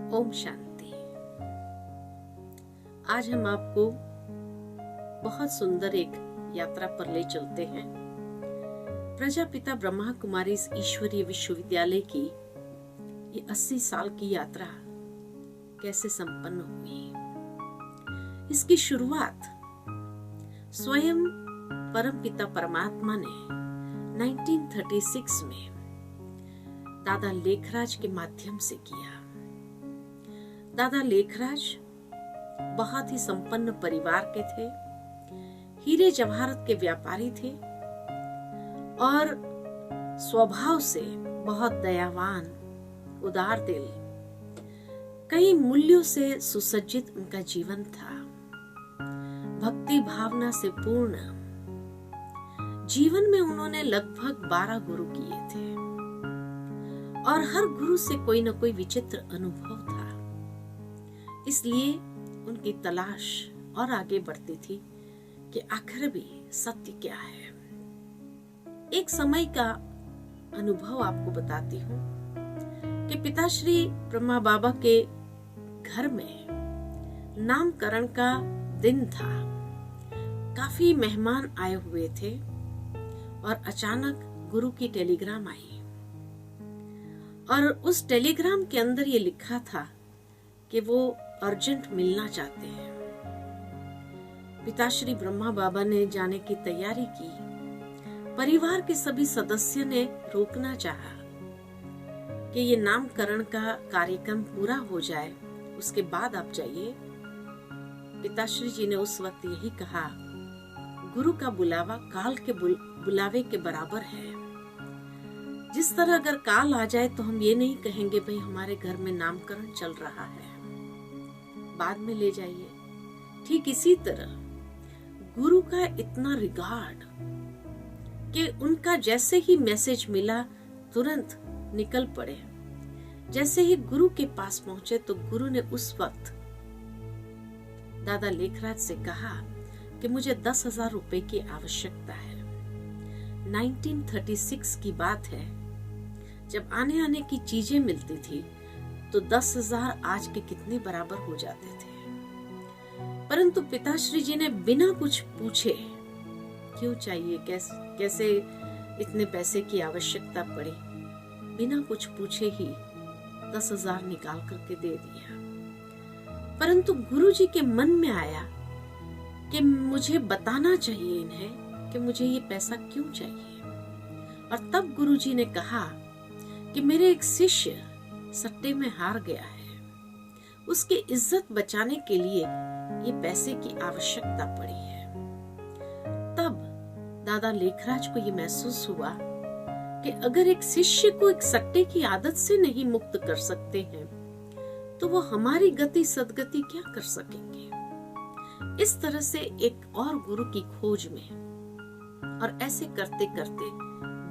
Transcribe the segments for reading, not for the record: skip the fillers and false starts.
ओम शांति। आज हम आपको बहुत सुंदर एक यात्रा पर ले चलते हैं। प्रजापिता ब्रह्मा कुमारी ईश्वरीय विश्वविद्यालय की ये 80 साल की यात्रा कैसे संपन्न हुई। इसकी शुरुआत स्वयं परमपिता परमात्मा ने 1936 में दादा लेखराज के माध्यम से किया। दादा लेखराज बहुत ही संपन्न परिवार के थे, हीरे जवाहरात के व्यापारी थे और स्वभाव से बहुत दयावान, उदार दिल, कई मूल्यों से सुसज्जित उनका जीवन था। भक्ति भावना से पूर्ण जीवन में उन्होंने लगभग 12 गुरु किए थे और हर गुरु से कोई न कोई विचित्र अनुभव था। इसलिए उनकी तलाश और आगे बढ़ती थी कि आखिर भी सत्य क्या है। एक समय का अनुभव आपको बताती हूँ कि पिताश्री ब्रह्मा बाबा के घर में नामकरण का दिन था। काफी मेहमान आए हुए थे और अचानक गुरु की टेलीग्राम आई और उस टेलीग्राम के अंदर ये लिखा था कि वो अर्जेंट मिलना चाहते हैं। पिताश्री ब्रह्मा बाबा ने जाने की तैयारी की। परिवार के सभी सदस्य ने रोकना चाहा कि ये नामकरण का कार्यक्रम पूरा हो जाए, उसके बाद आप जाइए। पिताश्री जी ने उस वक्त यही कहा, गुरु का बुलावा काल के बुलावे के बराबर है। जिस तरह अगर काल आ जाए तो हम ये नहीं कहेंगे भाई हमारे घर में नामकरण चल रहा है, बाद में ले जाइए। ठीक इसी तरह गुरु का इतना रिगार्ड कि उनका जैसे ही मैसेज मिला तुरंत निकल पड़े। जैसे ही गुरु के पास पहुंचे तो गुरु ने उस वक्त दादा लेखराज से कहा कि मुझे 10,000 रुपए की आवश्यकता है। 1936 की बात है, जब आने आने की चीजें मिलती थी तो 10,000 आज के कितने बराबर हो जाते थे। परंतु पिताश्री जी ने बिना कुछ पूछे, क्यों चाहिए, कैसे इतने पैसे की आवश्यकता पड़ी, बिना कुछ पूछे ही 10,000 निकाल करके दे दिया। परंतु गुरु जी के मन में आया कि मुझे बताना चाहिए इन्हें कि मुझे ये पैसा क्यों चाहिए। और तब गुरु जी ने कहा कि मेरे एक शिष्य सट्टे में हार गया है, उसकी इज्जत बचाने के लिए ये पैसे की आवश्यकता पड़ी है। तब दादा लेखराज को ये महसूस हुआ कि अगर एक शिष्य को एक सट्टे की आदत से नहीं मुक्त कर सकते हैं तो वो हमारी गति सदगति क्या कर सकेंगे। इस तरह से एक और गुरु की खोज में और ऐसे करते करते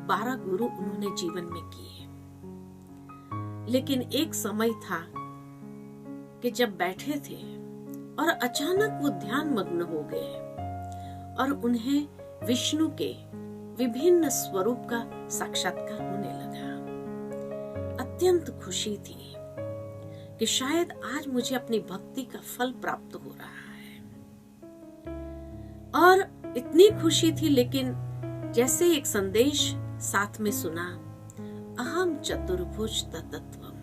12 गुरु उन्होंने जीवन में किए। लेकिन एक समय था कि जब बैठे थे और अचानक वो ध्यान मग्न हो गए और उन्हें विष्णु के विभिन्न स्वरूप का साक्षात्कार होने लगा। अत्यंत खुशी थी कि शायद आज मुझे अपनी भक्ति का फल प्राप्त हो रहा है। और इतनी खुशी थी, लेकिन जैसे एक संदेश साथ में सुना, अहम चतुर्भुज तत्त्वम्।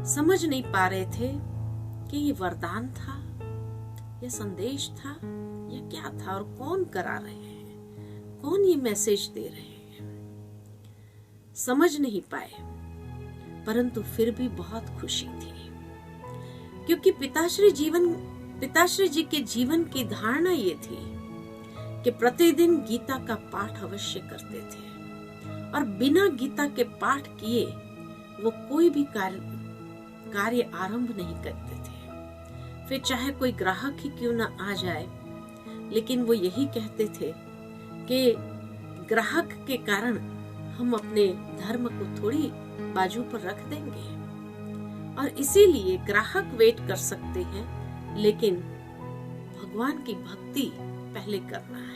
समझ नहीं पा रहे थे कि ये वरदान था या संदेश था या क्या था और कौन करा रहे हैं, कौन ये मैसेज दे रहे हैं, समझ नहीं पाए। परंतु फिर भी बहुत खुशी थी, क्योंकि पिताश्री जी के जीवन की धारणा ये थी कि प्रतिदिन गीता का पाठ अवश्य करते थे और बिना गीता के पाठ किए वो कोई भी कार्य आरंभ नहीं करते थे। फिर चाहे कोई ग्राहक ही क्यों ना आ जाए, लेकिन वो यही कहते थे कि ग्राहक के कारण हम अपने धर्म को थोड़ी बाजू पर रख देंगे, और इसीलिए ग्राहक वेट कर सकते हैं, लेकिन भगवान की भक्ति पहले करना है।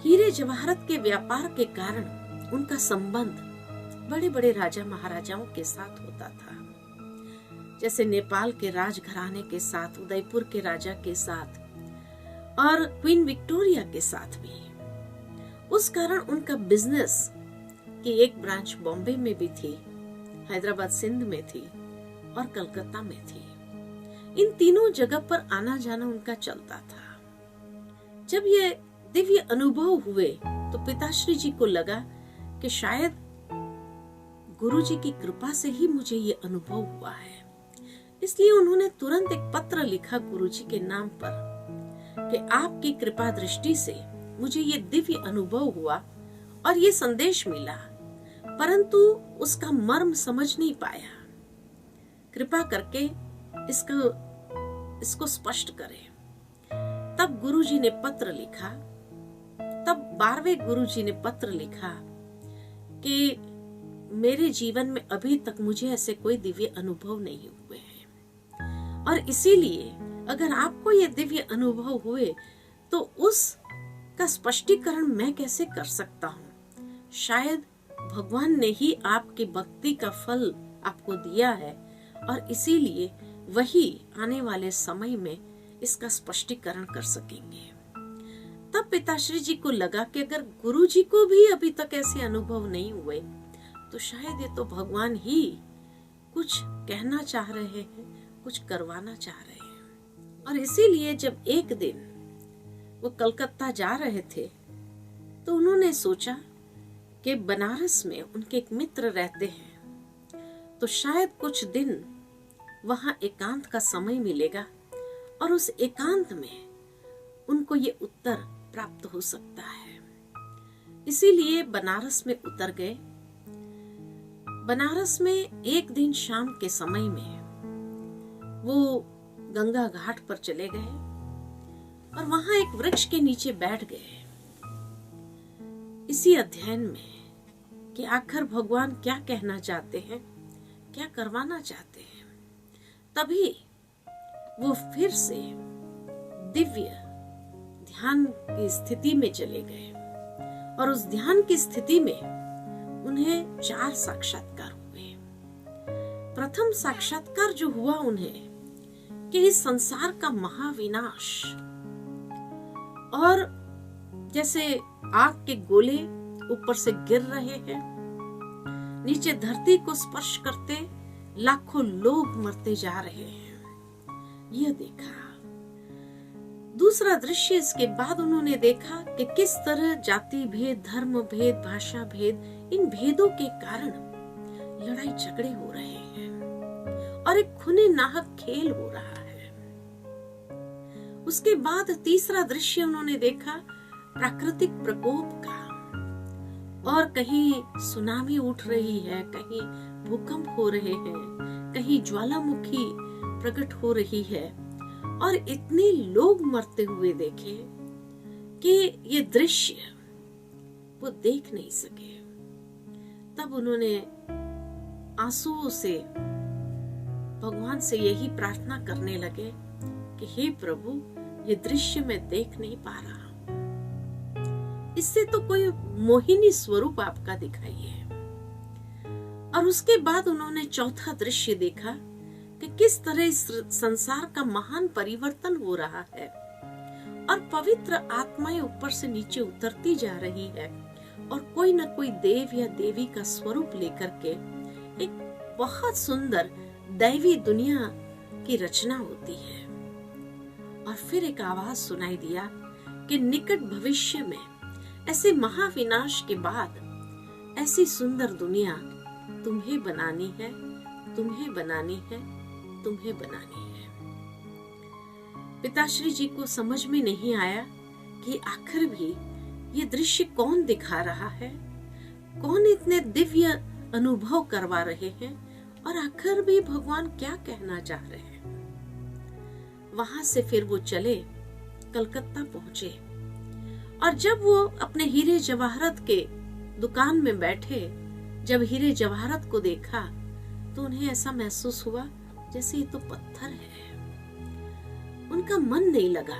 हीरे जवाहरात के व्यापार के कारण उनका संबंध बड़े बड़े राजा महाराजाओं के साथ होता था, जैसे नेपाल के राजघराने के साथ, उदयपुर के राजा के साथ और क्वीन विक्टोरिया के साथ भी। उस कारण उनका बिजनेस की एक ब्रांच बॉम्बे में भी थी, हैदराबाद सिंध में थी और कलकत्ता में थी। इन तीनों जगह पर आना जाना उनका चलता था। जब ये दिव्य अनुभव हुए तो पिताश्री जी को लगा कि शायद गुरुजी की कृपा से ही मुझे ये अनुभव हुआ है। इसलिए उन्होंने तुरंत एक पत्र लिखा गुरुजी के नाम पर कि आपकी कृपा दृष्टि से मुझे ये दिव्य अनुभव हुआ और ये संदेश मिला, परंतु उसका मर्म समझ नहीं पाया। कृपा करके इसको स्पष्ट करें। तब गुरुजी ने पत्र लिखा, तब 12वें गुरुजी ने पत्र लिखा कि मेरे जीवन में अभी तक मुझे ऐसे कोई दिव्य अनुभव नहीं हुए हैं, और इसीलिए अगर आपको ये दिव्य अनुभव हुए तो उसका स्पष्टीकरण मैं कैसे कर सकता हूँ। शायद भगवान ने ही आपकी भक्ति का फल आपको दिया है और इसीलिए वही आने वाले समय में इसका स्पष्टीकरण कर सकेंगे। तब पिताश्री जी को लगा कि अगर गुरु जी को भी अभी तक ऐसे अनुभव नहीं हुए तो शायद ये तो भगवान ही कुछ कहना चाह रहे हैं, कुछ करवाना चाह रहे हैं। और इसीलिए जब एक दिन वो कलकत्ता जा रहे थे तो उन्होंने सोचा कि बनारस में उनके एक मित्र रहते हैं, तो शायद कुछ दिन वहां एकांत का समय मिलेगा और उस एकांत में उनको ये उत्तर प्राप्त हो सकता है। इसीलिए बनारस में उतर गए। बनारस में एक दिन शाम के समय में वो गंगा घाट पर चले गए और वहां एक वृक्ष के नीचे बैठ गए, इसी अध्ययन में कि आखिर भगवान क्या कहना चाहते हैं, क्या करवाना चाहते हैं। तभी वो फिर से दिव्य ध्यान की स्थिति में चले गए और उस ध्यान की स्थिति में उन्हें 4 साक्षात्कार हुए। प्रथम साक्षात्कार जो हुआ उन्हें कि इस संसार का महाविनाश और जैसे आग के गोले ऊपर से गिर रहे हैं, नीचे धरती को स्पर्श करते लाखों लोग मरते जा रहे हैं, यह देखा। दूसरा दृश्य इसके बाद उन्होंने देखा कि किस तरह जाति भेद, धर्म भेद, भाषा भेद, इन भेदों के कारण लड़ाई झगड़े हो रहे हैं और एक खूनी नाहक खेल हो रहा है। उसके बाद तीसरा दृश्य उन्होंने देखा प्राकृतिक प्रकोप का, और कहीं सुनामी उठ रही है, कहीं भूकंप हो रहे हैं, कहीं ज्वालामुखी प्रकट हो रही है और इतने लोग मरते हुए देखे कि ये दृश्य वो देख नहीं सके। तब उन्होंने आंसुओं से भगवान से यही प्रार्थना करने लगे कि हे प्रभु, ये दृश्य मैं देख नहीं पा रहा, इससे तो कोई मोहिनी स्वरूप आपका दिखाइए। और उसके बाद उन्होंने चौथा दृश्य देखा कि किस तरह इस संसार का महान परिवर्तन हो रहा है और पवित्र आत्माएं ऊपर से नीचे उतरती जा रही है और कोई न कोई देव या देवी का स्वरूप लेकर के एक बहुत सुंदर दैवी दुनिया की रचना होती है। और फिर एक आवाज सुनाई दिया कि निकट भविष्य में ऐसे महाविनाश के बाद ऐसी सुंदर दुनिया तुम्हें बनानी है, तुम्हें बनानी है, तुम्हें बनानी है। पिताश्री जी को समझ में नहीं आया कि आखिर भी ये दृश्य कौन दिखा रहा है, कौन इतने दिव्य अनुभव करवा रहे हैं और आखिर भी भगवान क्या कहना चाह रहे हैं। वहां से फिर वो चले, कलकत्ता पहुंचे और जब वो अपने हीरे जवाहरत के दुकान में बैठे, जब हीरे जवाहरत को देखा तो उन्हें ऐसा महसूस हुआ जैसे ये तो पत्थर है। उनका मन नहीं लगा।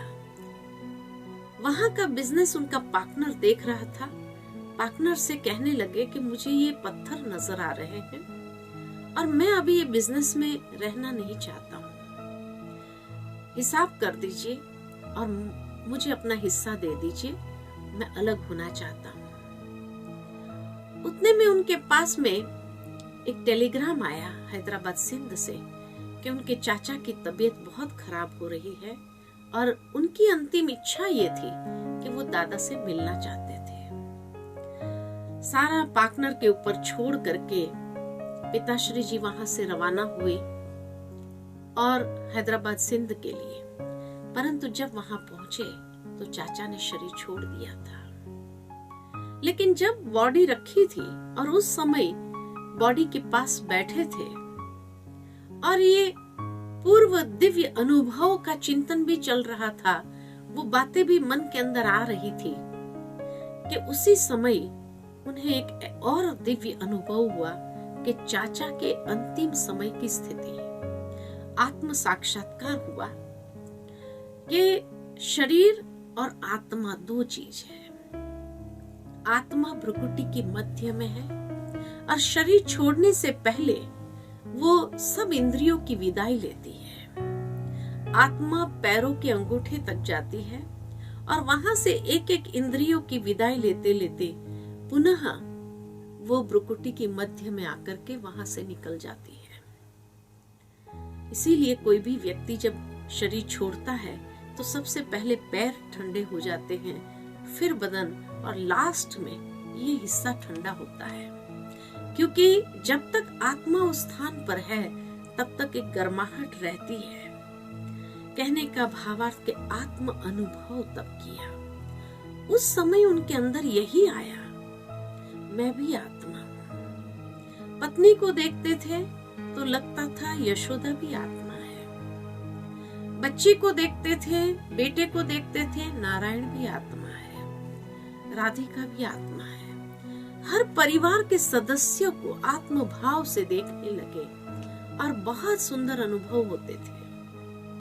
वहां का बिजनेस उनका पार्टनर देख रहा था पार्टनर से कहने लगे कि मुझे ये पत्थर नजर आ रहे हैं और मैं अभी ये बिजनेस में रहना नहीं चाहता हूँ, हिसाब कर दीजिए और मुझे अपना हिस्सा दे दीजिए, मैं अलग होना चाहता हूँ। उतने में उनके पास में एक टेलीग्राम आया हैदराबाद सिंध से कि उनके चाचा की तबीयत बहुत खराब हो रही है और उनकी अंतिम इच्छा ये थी कि वो दादा से मिलना चाहते थे। सारा पार्टनर के ऊपर छोड़ करके पिताश्री जी वहां से रवाना हुए और हैदराबाद सिंध के लिए, परंतु जब वहां पहुंचे तो चाचा ने शरीर छोड़ दिया था। लेकिन जब बॉडी रखी थी और उस समय बॉडी के पास बैठे थे और ये पूर्व दिव्य अनुभव का चिंतन भी चल रहा था, वो बातें भी मन के अंदर आ रही थी कि उसी समय उन्हें एक और दिव्य अनुभव हुआ कि चाचा के अंतिम समय की स्थिति, आत्म साक्षात्कार हुआ। ये शरीर और आत्मा दो चीज है। आत्मा भ्रुकुटी के मध्य में है और शरीर छोड़ने से पहले वो सब इंद्रियों की विदाई लेती है। आत्मा पैरों के अंगूठे तक जाती है और वहां से एक एक इंद्रियों की विदाई लेते लेते पुनः वो भ्रुकुटी के मध्य में आकर के वहां से निकल जाती है। इसीलिए कोई भी व्यक्ति जब शरीर छोड़ता है तो सबसे पहले पैर ठंडे हो जाते हैं, फिर बदन और लास्ट में ये हिस्सा ठंडा होता है, क्योंकि जब तक आत्मा उस स्थान पर है तब तक एक गर्माहट रहती है। कहने का भावार्थ के आत्म अनुभव तब किया। उस समय उनके अंदर यही आया, मैं भी आत्मा हूं। पत्नी को देखते थे तो लगता था यशोदा भी आत्मा है, बच्ची को देखते थे, बेटे को देखते थे, नारायण भी आत्मा है, राधिका भी आत्मा है। हर परिवार के सदस्यों को आत्म भाव से देखने लगे और बहुत सुंदर अनुभव होते थे।